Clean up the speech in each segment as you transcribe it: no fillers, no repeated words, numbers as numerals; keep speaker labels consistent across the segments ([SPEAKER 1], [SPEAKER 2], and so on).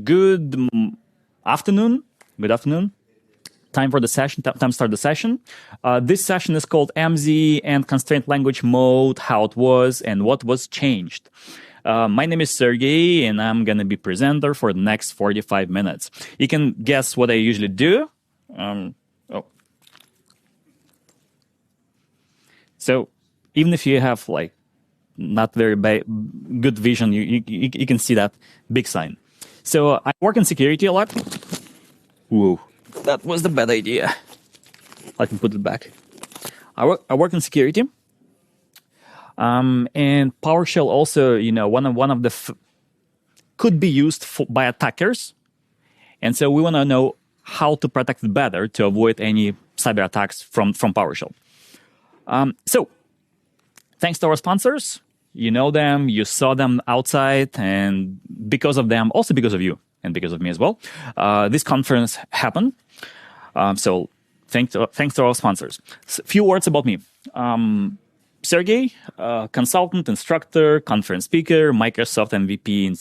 [SPEAKER 1] Good afternoon. Good afternoon. Time for the session. Time to start the session. This session is called MZ and Constrained Language Mode, how it was and what was changed. My name is Sergey, and I'm going to be presenter for the next 45 minutes. You can guess what I usually do. So even if you have like not very good vision, you can see that big sign. So I work in security a lot. Whoa, that was the bad idea. I can put it back. I work in security. And PowerShell also, one of the could be used by attackers. And so we want to know how to protect it better to avoid any cyber attacks from PowerShell. So thanks to our sponsors. You know them, you saw them outside, and because of them, also because of you, and because of me as well, this conference happened. So thanks to our sponsors. A few words about me. Sergey, consultant, instructor, conference speaker, Microsoft MVP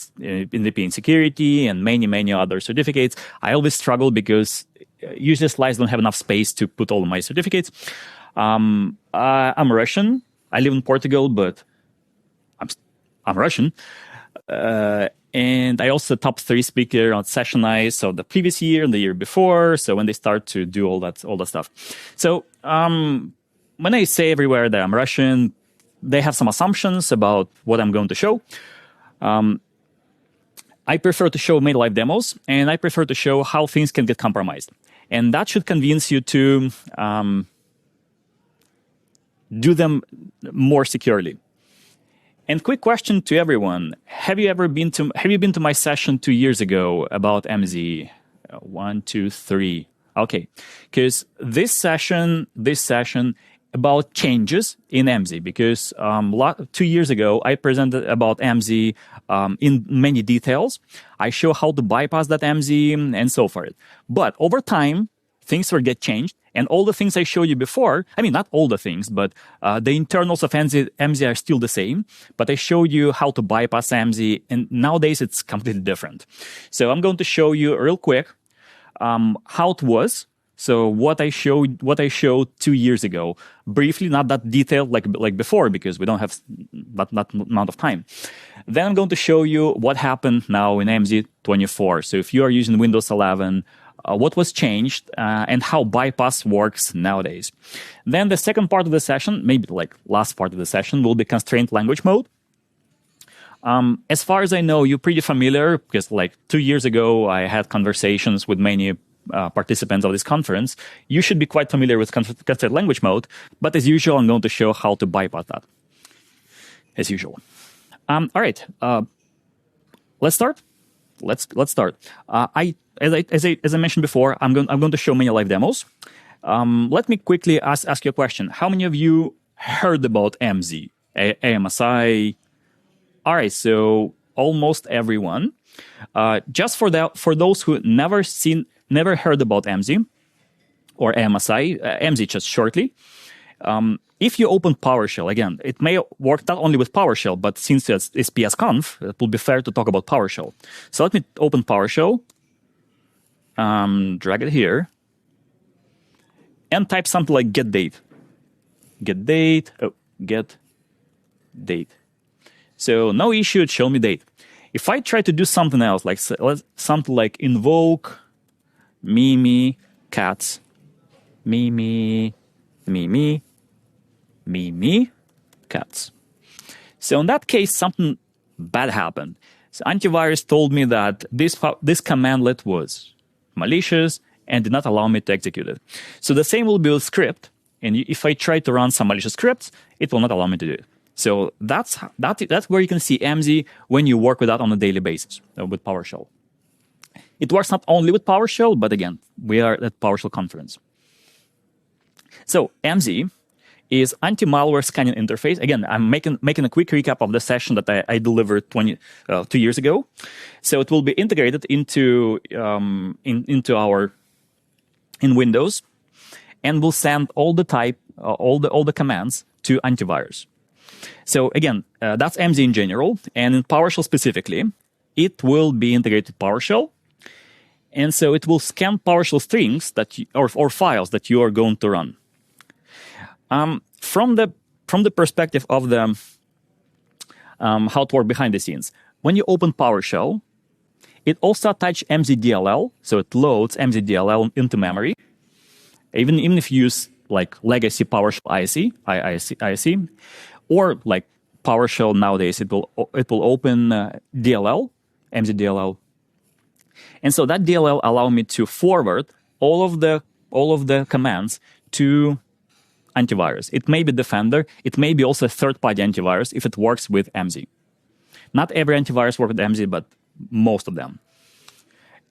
[SPEAKER 1] in security, and many other certificates. I always struggle because usually slides don't have enough space to put all of my certificates. I'm Russian. I live in Portugal, but I'm Russian. And I also top 3 speaker on Sessionize of the previous year and the year before. So when they start to do all that stuff. So when I say everywhere that I'm Russian, they have some assumptions about what I'm going to show. I prefer to show made live demos, and I prefer to show how things can get compromised. And that should convince you to do them more securely. And quick question to everyone: Have you been to my session 2 years ago about MZ? 1, 2, 3. Okay, because this session about changes in MZ, because 2 years ago I presented about MZ in many details. I show how to bypass that MZ and so forth. But over time, things will get changed. And all the things I showed you before, I mean, not all the things, but the internals of MZ are still the same. But I showed you how to bypass MZ, and nowadays it's completely different. So I'm going to show you real quick how it was. So what I showed 2 years ago, briefly, not that detailed like before, because we don't have that amount of time. Then I'm going to show you what happened now in MZ 24. So if you are using Windows 11, what was changed and how bypass works nowadays. Then the second part of the session, maybe like last part of the session, will be constrained language mode. As far as I know, you're pretty familiar because like 2 years ago, I had conversations with many participants of this conference. You should be quite familiar with constrained language mode, but as usual, I'm going to show how to bypass that. As usual. All right, let's start. Let's start. As I mentioned before, I'm going to show many live demos. Let me quickly ask you a question. How many of you heard about MZ, AMSI? All right, so almost everyone. Just for those who never heard about MZ or AMSI, MZ just shortly. If you open PowerShell, again, it may work not only with PowerShell, but since it's PSConfE, it will be fair to talk about PowerShell. So let me open PowerShell, drag it here, and type something like get date. Get date. So no issue, it show me date. If I try to do something else, like something like invoke Mimi cats, Mimi cats. So in that case, something bad happened. So Antivirus told me that this commandlet was malicious and did not allow me to execute it. So the same will be with script. And if I try to run some malicious scripts, it will not allow me to do it. So that's where you can see MZ when you work with that on a daily basis with PowerShell. It works not only with PowerShell, but again, we are at PowerShell conference. So MZ is anti-malware scanning interface. Again, I'm making a quick recap of the session that I delivered 2 years ago. So it will be integrated into Windows, and will send all the commands to antivirus. So again, that's MZ in general, and in PowerShell specifically, it will be integrated with PowerShell. And so it will scan PowerShell strings or files that you are going to run. From the perspective of the how it works behind the scenes, when you open PowerShell, it also attaches MZDLL, so it loads MZDLL into memory. Even if you use like legacy PowerShell IC, or like PowerShell nowadays, it will open DLL, MZDLL, and so that DLL allow me to forward all of the commands to antivirus. It may be Defender, it may be also a third-party antivirus if it works with MZ. Not every antivirus works with MZ, but most of them.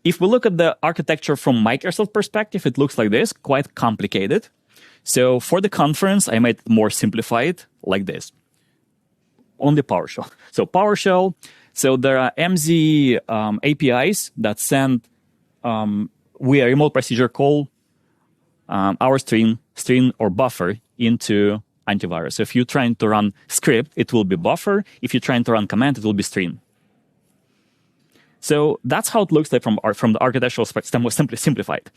[SPEAKER 1] If we look at the architecture from Microsoft perspective, it looks like this, quite complicated. So for the conference, I made it more simplified like this. Only PowerShell. So PowerShell, so there are MZ APIs that send via remote procedure call our string or buffer into antivirus. So if you're trying to run script, it will be buffer. If you're trying to run command, it will be string. So that's how it looks like from the architectural standpoint, simply simplified.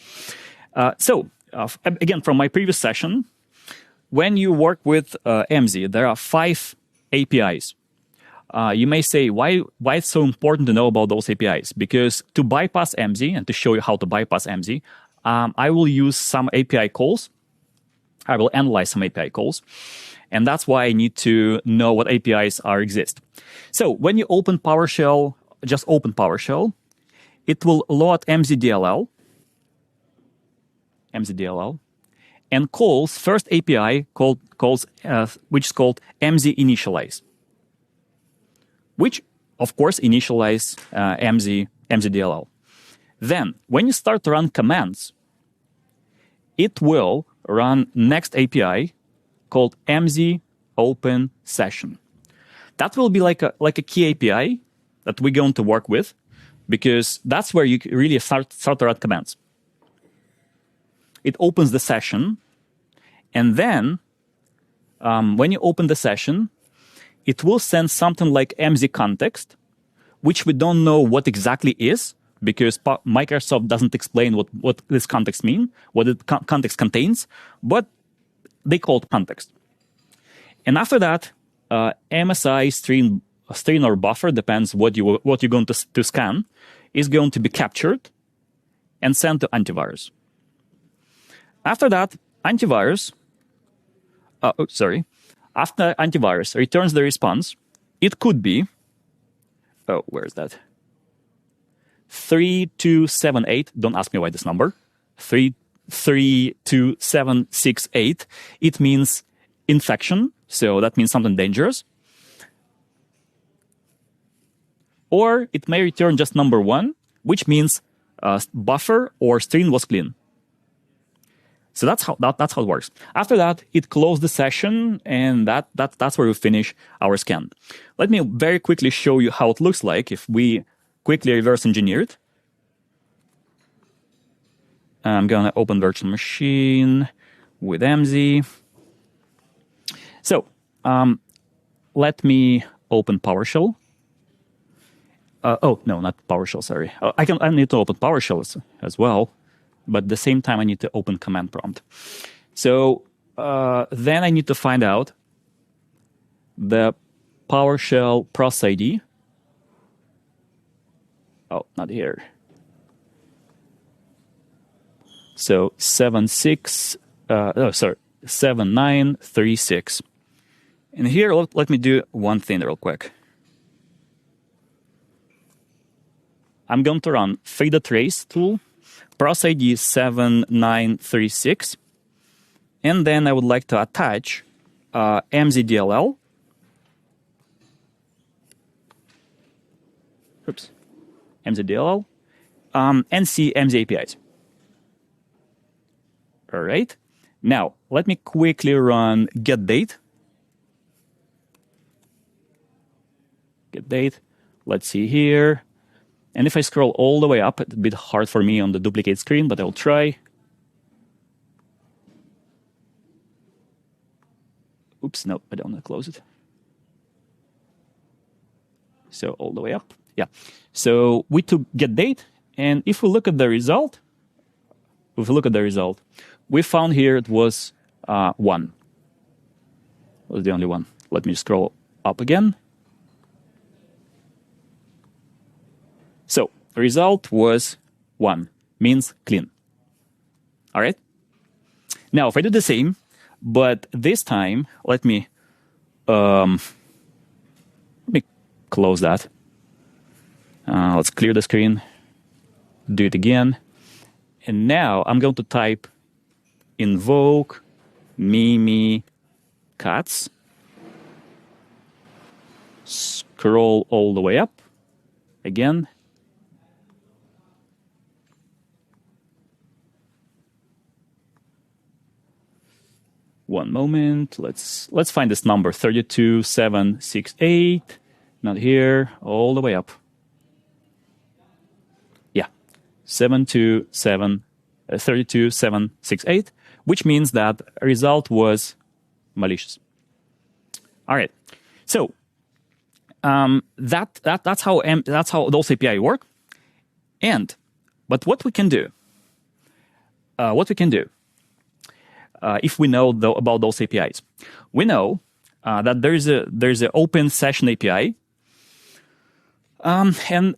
[SPEAKER 1] Again, from my previous session, when you work with MZ, there are 5 APIs. You may say, why it's so important to know about those APIs? Because to bypass MZ, and to show you how to bypass MZ, I will use some API calls. I will analyze some API calls. And that's why I need to know what APIs exist. So when you open PowerShell, just open PowerShell, it will load MZDLL, and calls first API which is called MZInitialize, which of course initialize MZDLL. Then when you start to run commands, it will run next API called MZOpenSession. That will be like a key API that we're going to work with, because that's where you really start to run commands. It opens the session, and then when you open the session, it will send something like MZ context, which we don't know what exactly is, because Microsoft doesn't explain what this context means, what the context contains, but they call it context. And after that, MSI string or buffer, depends what you're going to scan, is going to be captured and sent to antivirus. After that, after antivirus returns the response, it could be, where is that? 3278, don't ask me why this number, 32768, it means infection, so that means something dangerous. Or it may return just number 1, which means buffer or string was clean. So that's how it works. After that, it closed the session, and that's where we finish our scan. Let me very quickly show you how it looks like if we quickly reverse engineer it. I'm going to open virtual machine with MZ. So let me open PowerShell. No, not PowerShell, sorry. I need to open PowerShell as well, but at the same time I need to open command prompt. So then I need to find out the PowerShell process ID. Oh, not here. So 7936. And here, let me do one thing real quick. I'm going to run fade.trace tool, process ID 7936, and then I would like to attach MZDLL. MZDLL, and see MZ APIs. All right. Now, let me quickly run getDate. GetDate. Let's see here. And if I scroll all the way up, it's a bit hard for me on the duplicate screen, but I'll try. Oops, no, I don't want to close it. So all the way up. Yeah. So we took get date, and if we look at the result, we found here it was 1. It was the only one. Let me scroll up again. So the result was 1, means clean. All right. Now, if I do the same, but this time, let me close that. Let's clear the screen. Do it again. And now I'm going to type invoke Mimi cats. Scroll all the way up again. One moment. Let's find this number 32768. Not here. All the way up. Yeah, 32768, which means that result was malicious. All right. So that's how those API work. But what we can do? If we know about those APIs, we know that there's a open session API, and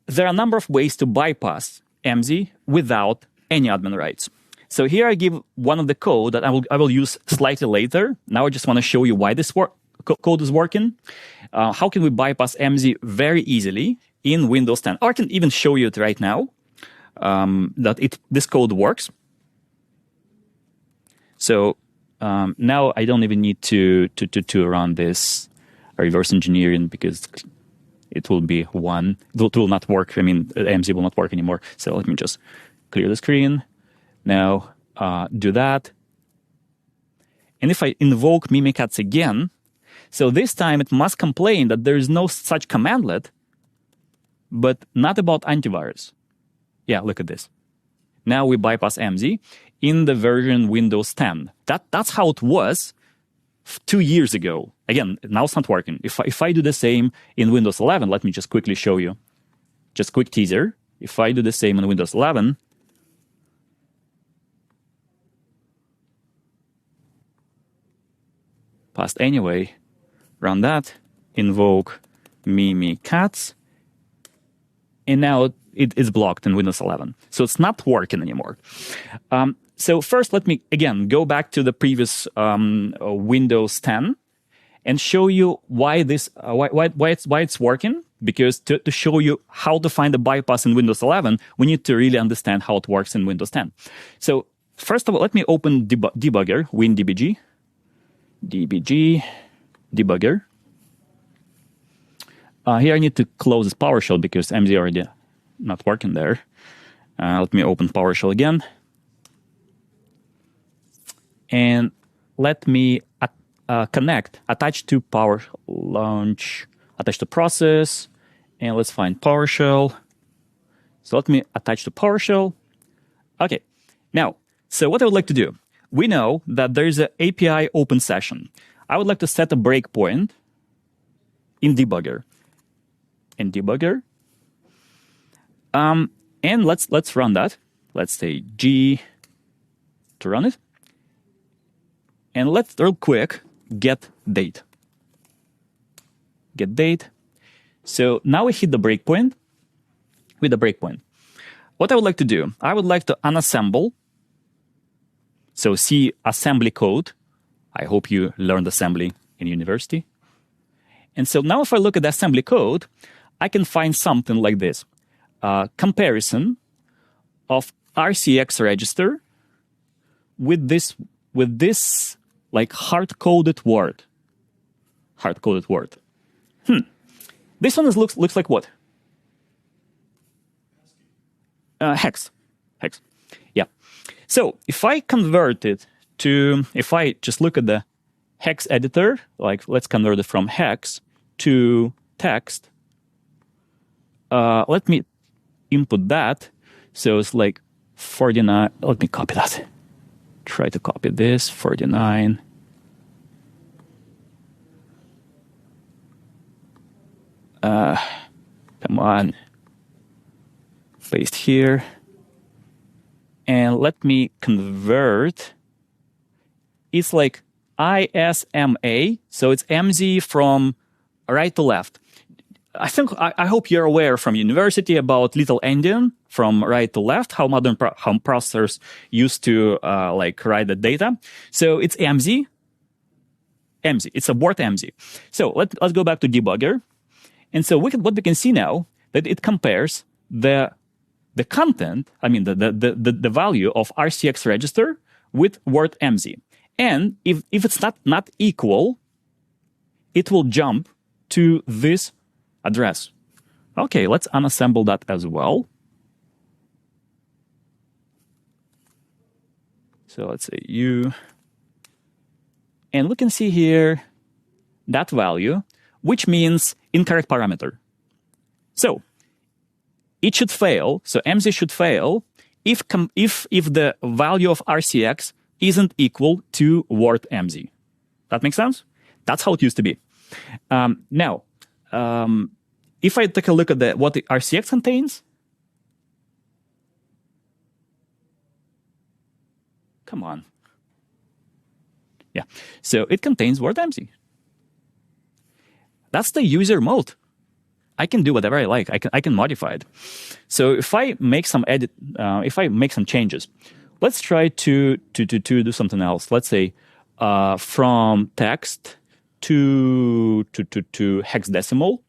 [SPEAKER 1] there are a number of ways to bypass MZ without any admin rights. So here I give one of the code that I will use slightly later. Now I just want to show you why this code is working. How can we bypass MZ very easily in Windows 10? Or I can even show you it right now that this code works. So now I don't even need to run this reverse engineering because it will be 1. It will not work. I mean, MZ will not work anymore. So let me just clear the screen. Now do that. And if I invoke Mimikatz again, so this time it must complain that there is no such commandlet, but not about antivirus. Yeah, look at this. Now we bypass MZ in the version Windows 10. That's how it was 2 years ago. Again, now it's not working. If I do the same in Windows 11, let me just quickly show you. Just quick teaser. If I do the same in Windows 11, passed anyway, run that, invoke Mimikatz, and now it is blocked in Windows 11. So it's not working anymore. So first, let me, again, go back to the previous Windows 10 and show you why it's working. Because to show you how to find the bypass in Windows 11, we need to really understand how it works in Windows 10. So first of all, let me open debugger, WinDBG, debugger. Here I need to close this PowerShell because MZ already not working there. Let me open PowerShell again. And let me attach to launch, attach to process, and let's find PowerShell. So let me attach to PowerShell. Okay, now, so what I would like to do, we know that there's an API open session. I would like to set a breakpoint in debugger. And let's run that. Let's say G to run it. And let's real quick get date. Get date. So now we hit the breakpoint. With the breakpoint, what I would like to do, I would like to unassemble. So see assembly code. I hope you learned assembly in university. And so now if I look at the assembly code, I can find something like this. Comparison of RCX register with this like hard-coded word. Hard-coded word. This one looks like what? Hex. Yeah. So if I convert it to, if I just look at the hex editor, like let's convert it from hex to text. Let me input that. So it's like 49. Let me copy that. Try to copy this, 49. Come on. Paste here. And let me convert. It's like ISMA, so it's MZ from right to left. I hope you're aware from university about little endian from right to left, how modern how processors used to write the data. So it's MZ. It's a word MZ. So let's go back to debugger. And so what we can see now that it compares the content, I mean the value of RCX register with word MZ. And if it's not equal, it will jump to this address. Okay, let's unassemble that as well. So let's say U. And we can see here that value, which means incorrect parameter. So it should fail. So MZ should fail if the value of RCX isn't equal to word MZ. That makes sense? That's how it used to be. Now, if I take a look at what the RCX contains, come on. Yeah, so it contains word MZ. That's the user mode. I can do whatever I like. I can modify it. So if I make some if I make some changes, let's try to do something else. Let's say from text to hexadecimal,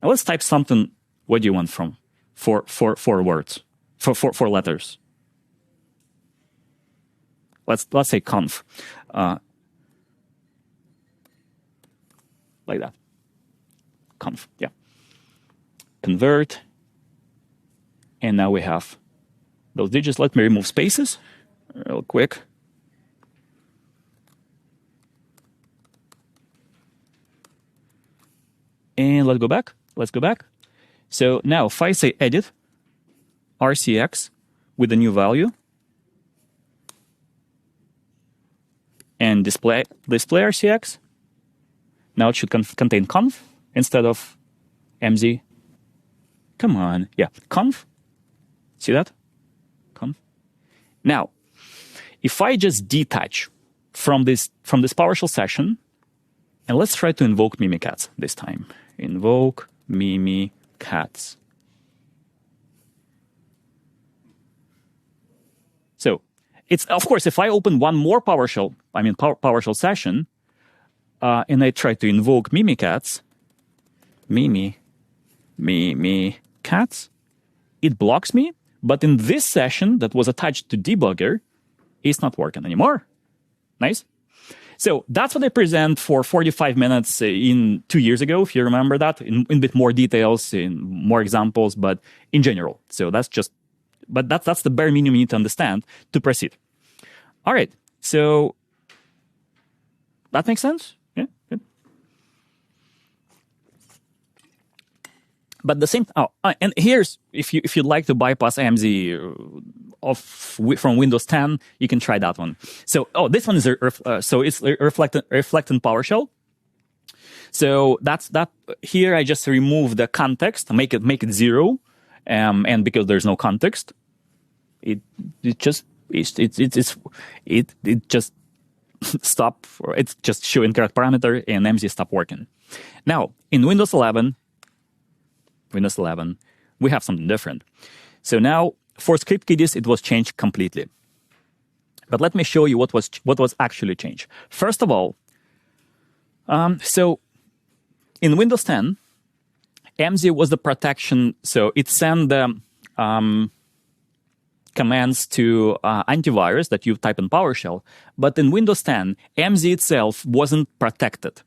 [SPEAKER 1] and let's type something. What do you want from for words for letters? Let's say conf, like that. Conf, yeah. Convert, and now we have those digits. Let me remove spaces real quick. And let's go back. Let's go back. So now if I say edit RCX with a new value and display RCX, now it should contain conf instead of MZ. Come on. Yeah, conf. See that? Conf. Now, if I just detach from this PowerShell session, and let's try to invoke Mimikatz this time. Invoke Mimikatz. So it's, of course, if I open one more PowerShell session, and I try to invoke Mimikatz, Mimikatz, it blocks me. But in this session that was attached to debugger, it's not working anymore. Nice. So that's what I present for 45 minutes in 2 years ago, if you remember that, in a bit more details, in more examples, but in general. So that's the bare minimum you need to understand to proceed. All right. So that makes sense? Yeah, good. But the same, and here's, if you'd like to bypass AMSI from Windows 10, you can try that one. So, this one is so it's reflecting PowerShell. So that's that. Here I just remove the context, make it 0, and because there's no context, it just stop. It's just show incorrect parameter, and MZ stop working. Now in Windows 11, we have something different. So now for script kiddies, it was changed completely. But let me show you what was actually changed. First of all, so in Windows 10, MZ was the protection. So it sent the commands to antivirus that you type in PowerShell. But in Windows 10, MZ itself wasn't protected.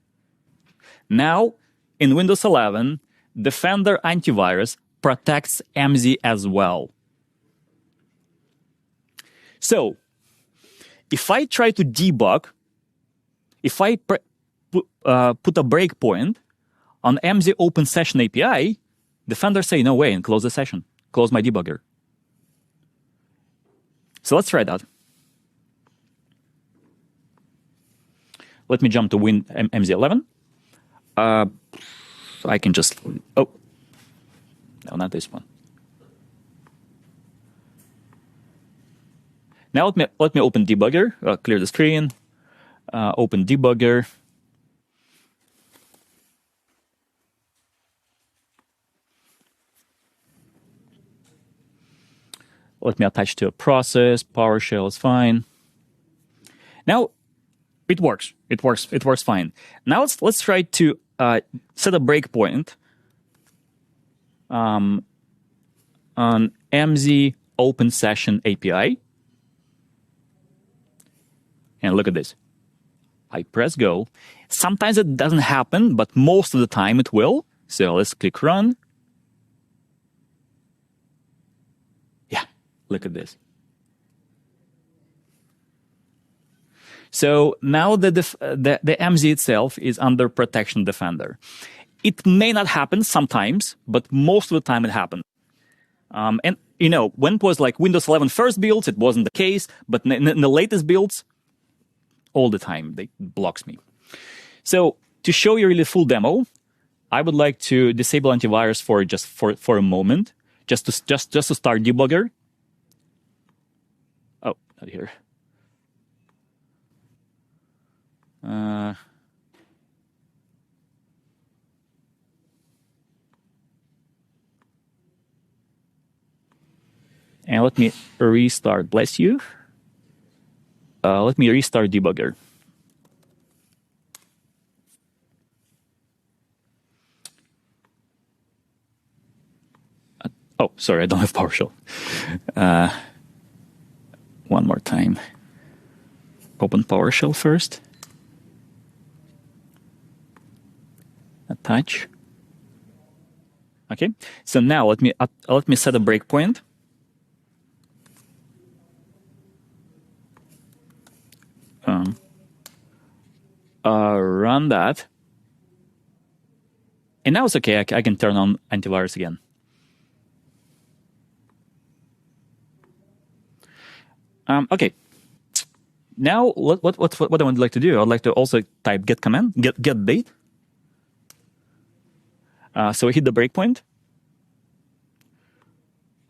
[SPEAKER 1] Now in Windows 11, Defender Antivirus protects MZ as well. So if I try to debug, if I put a breakpoint on MZOpenSession API, Defender say no way and close the session, close my debugger. So let's try that. Let me jump to MZ11. I can just, No, not this one. Now let me open debugger, clear the screen, open debugger. Let me attach to a process. PowerShell is fine. Now it works. It works fine. Now let's try to set a breakpoint on MZOpenSession API. And look at this. I press go. Sometimes it doesn't happen, but most of the time it will. So let's click run. Yeah, look at this. So now the MZ itself is under Protection Defender. It may not happen sometimes, but most of the time it happens. And you know, when it was like Windows 11 first builds, it wasn't the case, but in the latest builds, all the time, it blocks me. So to show you really full demo, I would like to disable antivirus for a moment, just to start debugger. Oh, not here. And let me restart. Bless you. Let me restart debugger. Oh, sorry, I don't have PowerShell. One more time. Open PowerShell first. Attach. Okay, so now let me set a breakpoint. Run that. And now it's okay. I can turn on antivirus again. Okay. Now, what I would like to do, I'd like to also type get command, get date. So we hit the breakpoint.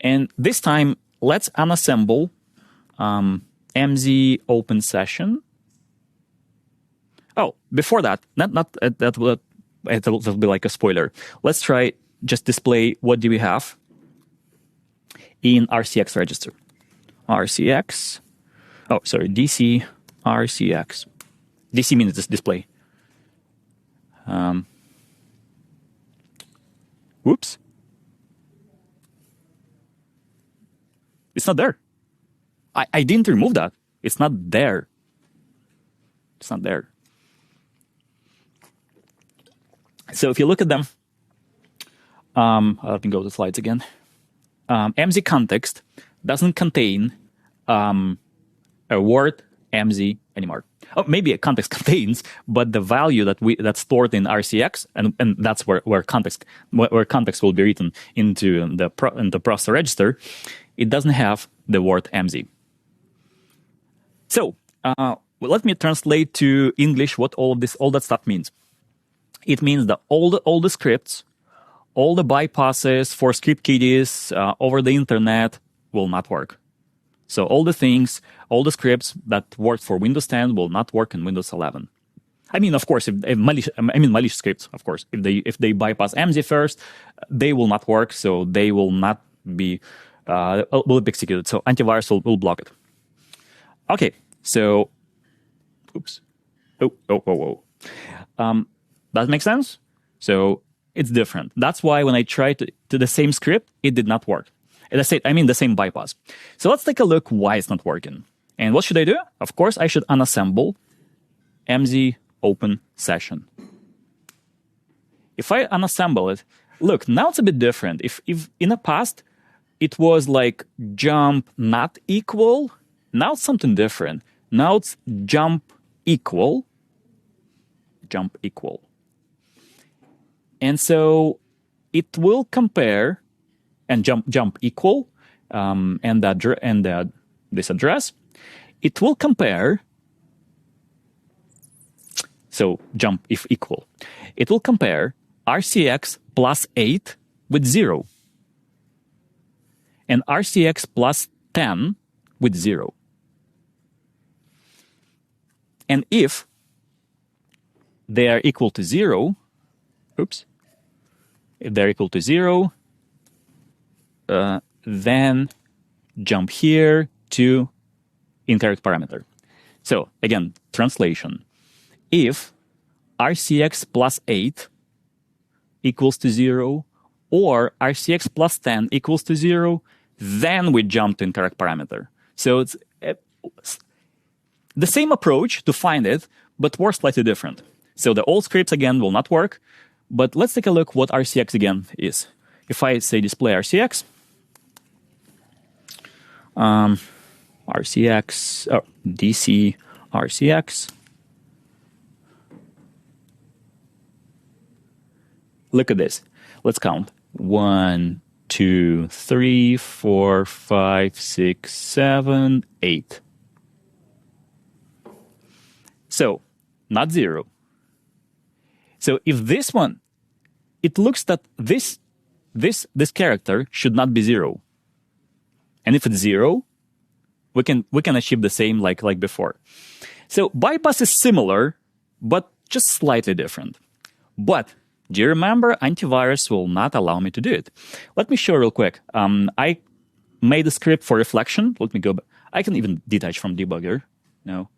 [SPEAKER 1] And this time, let's unassemble MZOpenSession. Oh, before that, that will be like a spoiler. Let's try just display what do we have in RCX register. RCX. Oh, sorry, DC RCX. DC means this display. Whoops. It's not there. I didn't remove that. It's not there. It's not there. So if you look at them, let me go to slides again. MZ context doesn't contain a word MZ anymore. Oh, maybe a context contains, but the value that's stored in RCX, and that's where context will be written into the processor register, it doesn't have the word MZ. So let me translate to English what all that stuff means. It means that all the scripts, all the bypasses for script kiddies over the internet will not work. So all the things, all the scripts that work for Windows 10 will not work in Windows 11. I mean, of course, malicious scripts, of course, if they bypass MZ first, they will not work. So they will not be executed. So antivirus will block it. Okay, so, oops. Oh. That makes sense? So it's different. That's why when I tried to the same script, it did not work. And the same bypass. So let's take a look why it's not working. And what should I do? Of course, I should unassemble MZOpenSession. If I unassemble it, look, now it's a bit different. If in the past, it was like jump not equal, now it's something different. Now it's jump equal. And so it will compare and jump equal this address. It will compare. So jump if equal. It will compare RCX plus 8 with 0. and RCX plus 10 with 0. And if they are equal to 0, if they're equal to 0, then jump here to incorrect parameter. So again, translation. If RCX plus 8 equals to 0, or RCX plus 10 equals to 0, then we jump to incorrect parameter. So it's the same approach to find it, but works slightly different. So the old scripts, again, will not work. But let's take a look what RCX, again, is. If I say display RCX, DC RCX, look at this. Let's count. 1, 2, 3, 4, 5, 6, 7, 8. So, not 0. So if this one, it looks that this character should not be 0. And if it's 0, we can achieve the same like before. So bypass is similar, but just slightly different. But do you remember antivirus will not allow me to do it? Let me show real quick. I made a script for reflection. Let me go back. I can even detach from debugger. No.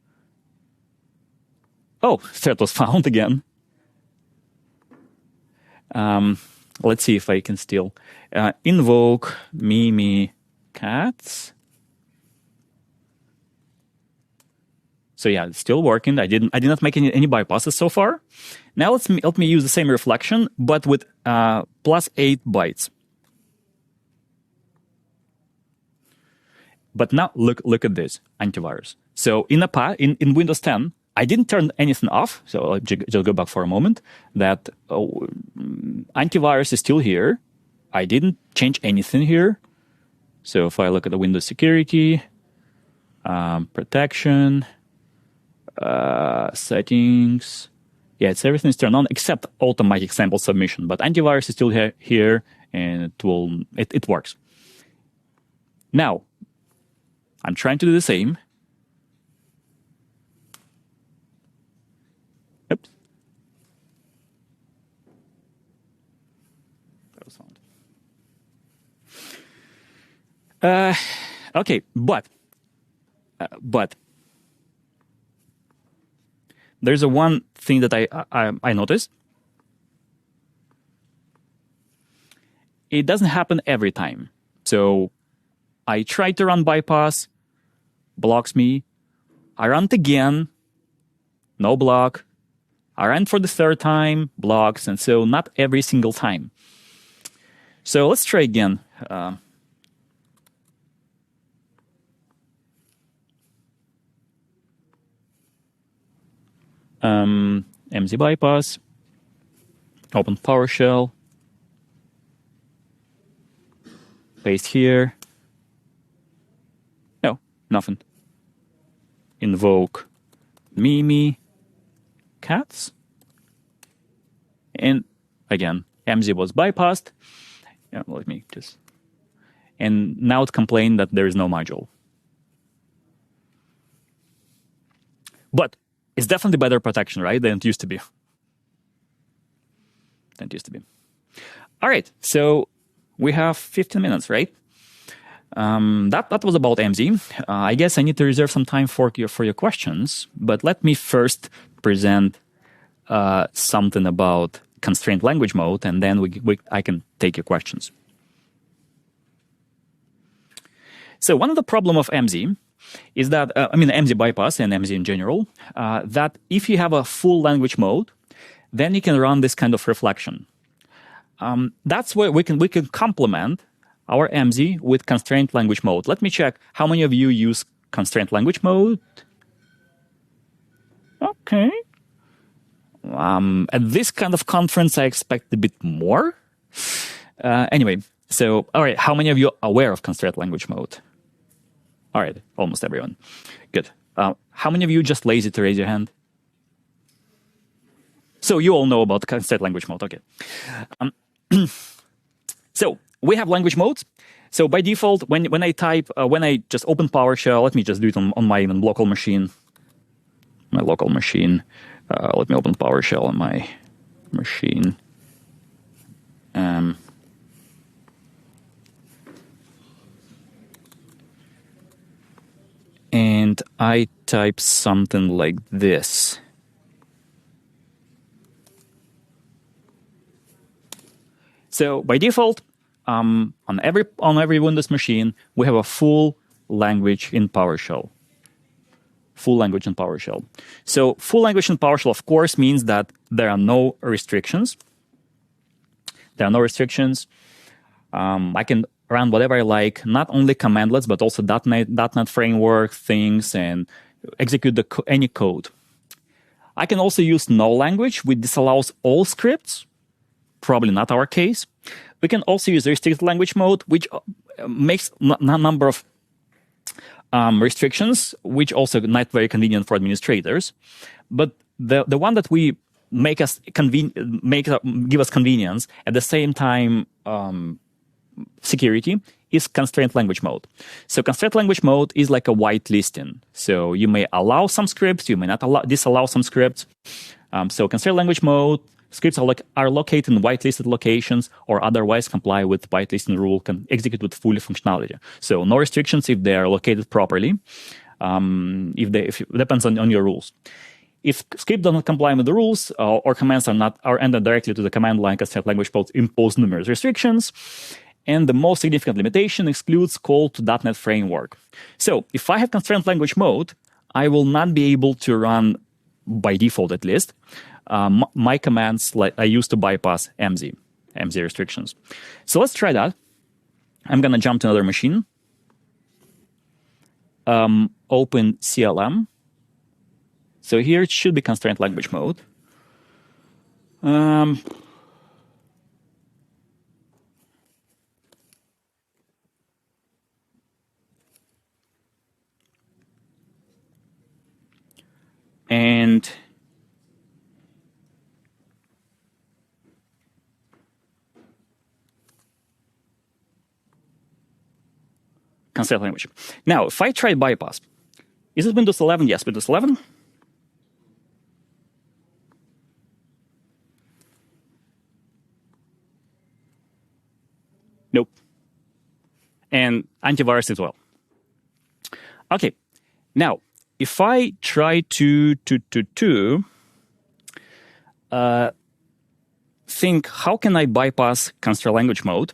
[SPEAKER 1] Oh, threat was found again. Let's see if I can still invoke Mimi cats. So yeah, it's still working. I did not make any bypasses so far. Now let me use the same reflection, but with plus 8 bytes. But now look at this antivirus. So in Windows 10, I didn't turn anything off. So I'll just go back for a moment. That antivirus is still here. I didn't change anything here. So if I look at the Windows security, protection, settings, yeah, everything's turned on except automatic sample submission. But antivirus is still here, and it works. Now, I'm trying to do the same. Oops. That was found. Okay, but there's a one thing that I noticed. It doesn't happen every time. So I try to run bypass, blocks me. I run it again, no block. I ran for the third time, blocks, and so not every single time. So let's try again. MZ bypass, open PowerShell, paste here. No, nothing. Invoke Mimi cats. And again, MZ was bypassed. Yeah, let me just. And now it complained that there is no module. But it's definitely better protection, right, than it used to be. All right, so we have 15 minutes, right? That was about MZ. I guess I need to reserve some time for your questions, but let me first present something about constrained language mode, and then I can take your questions. So one of the problem of MZ is that, MZ bypass and MZ in general, that if you have a full language mode, then you can run this kind of reflection. That's where we can complement our MZ with constrained language mode. Let me check how many of you use constrained language mode. Okay. At this kind of conference, I expect a bit more. Anyway, so, all right, how many of you are aware of constrained language mode? All right, almost everyone. Good. How many of you just lazy to raise your hand? So you all know about the constrained language mode, okay. So we have language modes. So by default, when I type, when I just open PowerShell, let me just do it on my even local machine. My local machine. Let me open PowerShell on my machine. And I type something like this. So by default, on every Windows machine, we have a full language in PowerShell. Full language in PowerShell. So full language in PowerShell, of course, means that there are no restrictions. There are no restrictions. I can run whatever I like, not only commandlets, but also .NET framework things, and execute any code. I can also use no language, which disallows all scripts. Probably not our case. We can also use restricted language mode, which makes a number of restrictions, which also not very convenient for administrators. But the one that we give us convenience at the same time security is constraint language mode. So constraint language mode is like a whitelisting. So you may allow some scripts, you may not disallow some scripts. So constraint language mode, scripts are located in whitelisted locations or otherwise comply with whitelisting rule, can execute with full functionality. So no restrictions if they are located properly. If it depends on your rules. If script does not comply with the rules or commands are entered directly to the command line, constraint language mode impose numerous restrictions. And the most significant limitation excludes call to .NET framework. So if I have constraint language mode, I will not be able to run, by default at least, my commands like I used to bypass MZ restrictions. So let's try that. I'm going to jump to another machine. Open CLM. So here it should be constraint language mode. And constraint language. Now, if I try bypass, is it Windows 11? Yes, Windows 11. Nope. And antivirus as well. Okay. Now, if I try to think, how can I bypass constraint language mode?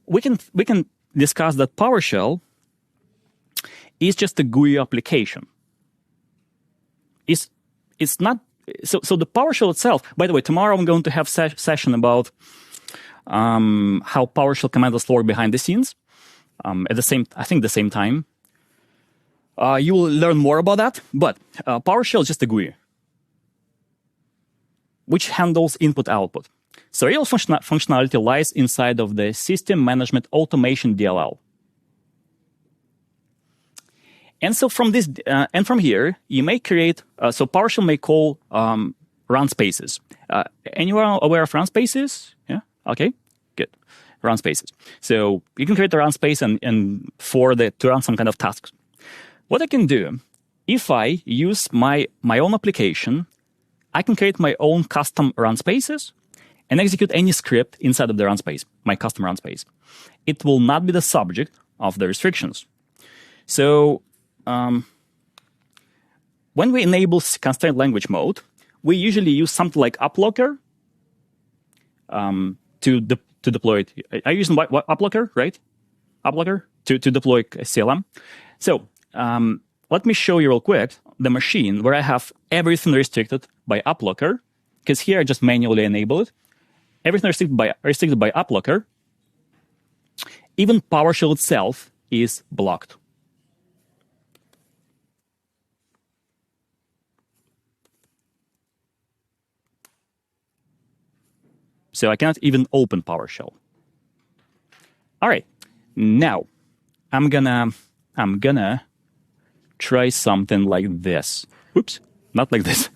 [SPEAKER 1] We can discuss that PowerShell is just a GUI application. It's not so the PowerShell itself. By the way, tomorrow I'm going to have a session about how PowerShell commandlets work behind the scenes. At the same time. You will learn more about that, but PowerShell is just a GUI, which handles input-output. So real functionality lies inside of the System Management Automation DLL. And so from this, and from here, you may create, so PowerShell may call run spaces. Anyone aware of run spaces? Yeah, okay, good. Run spaces. So you can create a run space and to run some kind of tasks. What I can do, if I use my own application, I can create my own custom run spaces and execute any script inside of the run space, my custom run space. It will not be the subject of the restrictions. So when we enable constraint language mode, we usually use something like UpLocker to deploy it. Are you using UpLocker, right? UpLocker to deploy CLM. So let me show you real quick the machine where I have everything restricted by UpLocker, because here I just manually enable it. Everything restricted by UpLocker. Even PowerShell itself is blocked. So I cannot even open PowerShell. All right, now I'm gonna try something like this. Oops, not like this.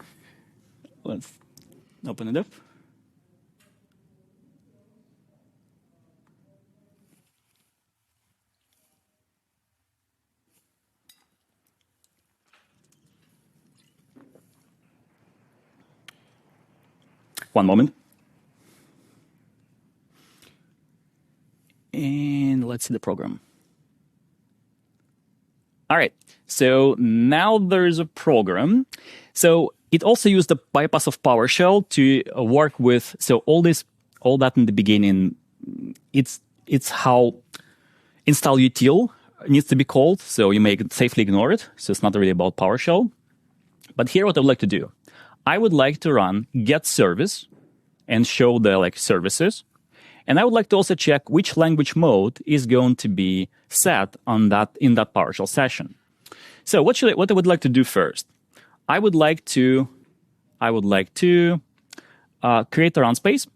[SPEAKER 1] Let's open it up. One moment. And let's see the program. All right, so now there's a program. So it also used the bypass of PowerShell to work with, so all that in the beginning, it's how install util needs to be called, so you may safely ignore it. So it's not really about PowerShell. But here what I would like to do, I would like to run get service and show the services. And I would like to also check which language mode is going to be set on in that PowerShell session. So what I would like to do first? I would like to create a run space.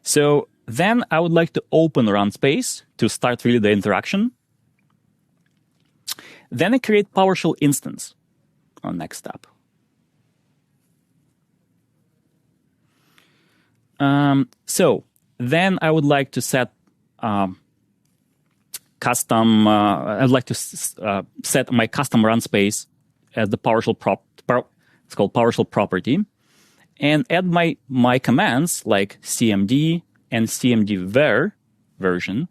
[SPEAKER 1] So then I would like to open a run space to start really the interaction. Then I create PowerShell instance on next step. So then I would like to set custom. I'd like to set my custom run space as the PowerShell it's called PowerShell property, and add my commands like cmd and cmd version.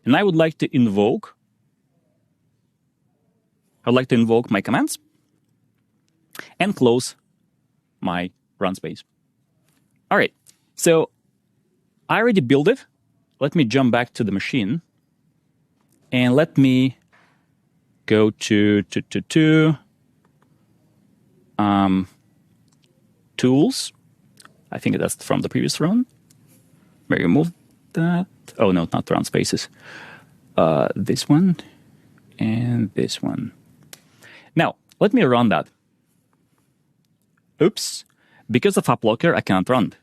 [SPEAKER 1] And I would like to invoke. My commands and close my run space. All right. So I already built it. Let me jump back to the machine. And let me go to tools. I think that's from the previous run. Where you moved that. Oh, no, not run spaces. This one and this one. Now, let me run that. Oops. Because of app blocker, I cannot run.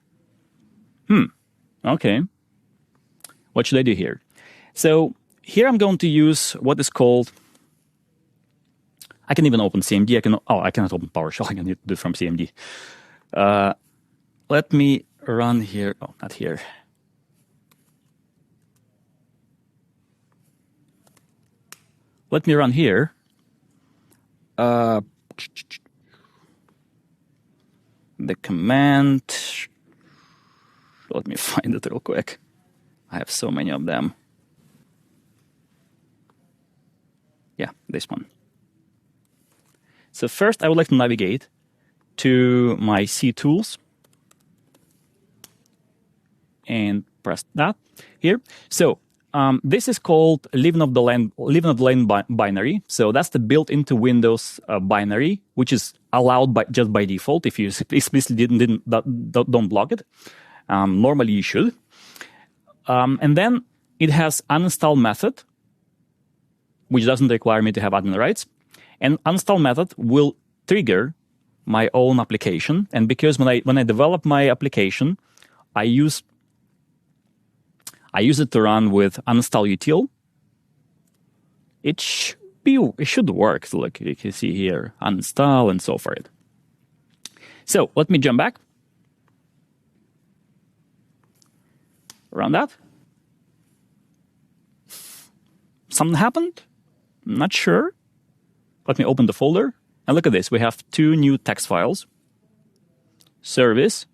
[SPEAKER 1] Okay. What should I do here? So here I'm going to use what is called. I can even open CMD. I cannot open PowerShell. I can do it from CMD. Let me run here. Oh, not here. Let me run here. The command. Let me find it real quick. I have so many of them. Yeah, this one. So first, I would like to navigate to my C tools and press that here. So this is called living of the land binary. So that's the built-into Windows binary, which is allowed just by default. If you explicitly don't block it, normally you should. And then it has uninstall method, which doesn't require me to have admin rights. And uninstall method will trigger my own application. And because when I develop my application, I use it to run with uninstall util. It should work. So like you can see here, uninstall and so forth. So let me jump back. Run that. Something happened? I'm not sure. Let me open the folder. And look at this. We have 2 new text files. Service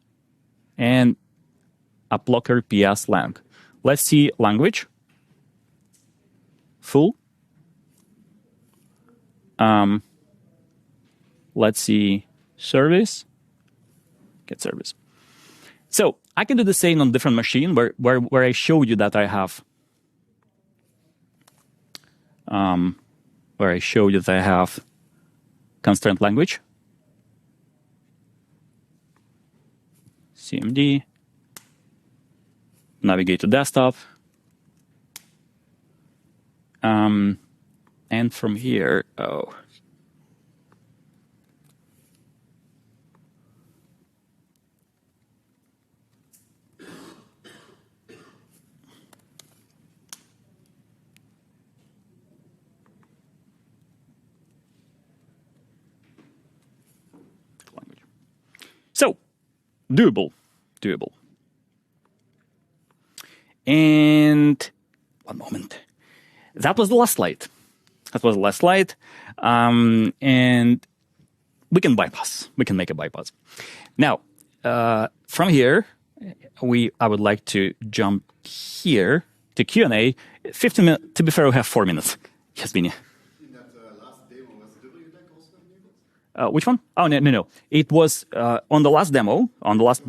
[SPEAKER 1] and appblocker PS lang. Let's see language. Full. Let's see service. Get service. So I can do the same on different machine where I showed you that I have constraint language. CMD. Navigate to desktop. And from here, So, doable. And one moment. That was the last slide. And we can bypass. We can make a bypass. Now, from here, I would like to jump here to Q&A. 15 minutes. To be fair, we have 4 minutes. Yes, Vinny.
[SPEAKER 2] In that last demo, was the WLAC also enabled?
[SPEAKER 1] Which one? Oh, no. It was on the last demo. On the last.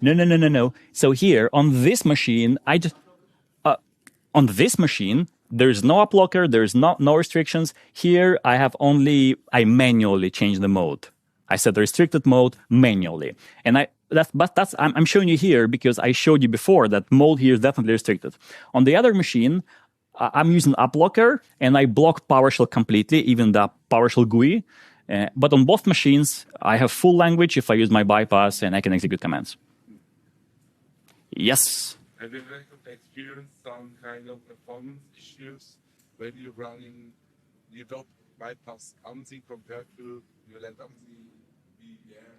[SPEAKER 1] No. So here on this machine, on this machine, there's no up blocker. There's no restrictions. Here, I manually changed the mode. I set the restricted mode manually, and I'm showing you here because I showed you before that mode here is definitely restricted. On the other machine, I'm using up blocker, and I block PowerShell completely, even the PowerShell GUI. But on both machines, I have full language if I use my bypass, and I can execute commands. Yes.
[SPEAKER 3] Have you ever experienced some kind of performance issues when you're running, you don't bypass AMSI compared to you let AMSI be there?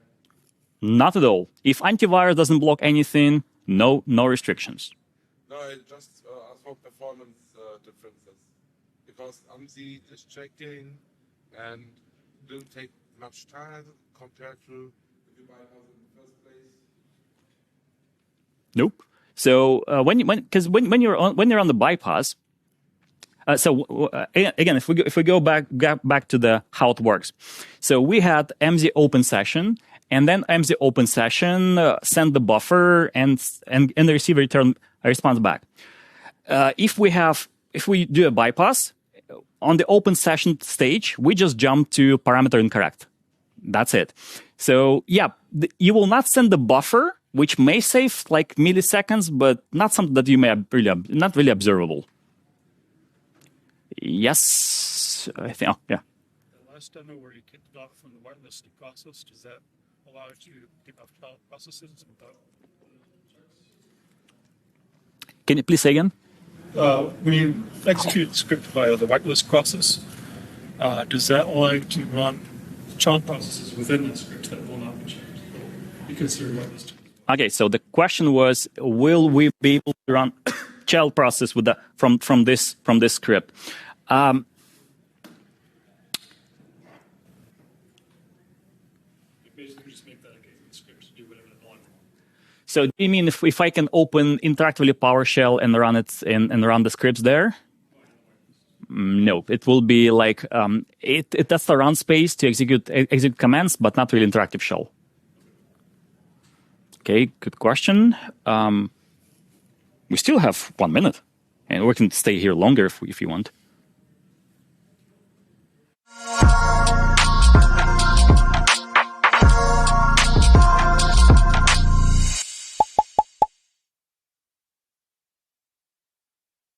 [SPEAKER 1] Not at all. If antivirus doesn't block anything, no restrictions.
[SPEAKER 3] No, I just ask for performance differences. Because AMSI is checking and didn't take much time compared to if you bypass in the first place.
[SPEAKER 1] Nope. So when you're on the bypass, again, if we go back to the how it works, so we had MZOpenSession, and then MZOpenSession send the buffer, and the receiver return a response back. If we do a bypass on the open session stage, we just jump to parameter incorrect. That's it. So yeah, you will not send the buffer, which may save like milliseconds, but not something that you may not really observable. Yes, I think. Oh, yeah.
[SPEAKER 4] The last demo where you kicked off from the whitelisted process, does that allow you to kick off child processes without?
[SPEAKER 1] Can you please say again?
[SPEAKER 4] When you execute the script via the whitelist process, does that allow you to run child processes within the script that will not be changed because they're whitelisted?
[SPEAKER 1] Okay, so the question was, will we be able to run child process with from this script?
[SPEAKER 4] You basically just make that a script to do whatever they want.
[SPEAKER 1] So do you mean if I can open interactively PowerShell and run it and run the scripts there? No, it will be like it does the run space to execute commands, but not really interactive shell. Okay, good question. We still have 1 minute, and we can stay here longer if you want.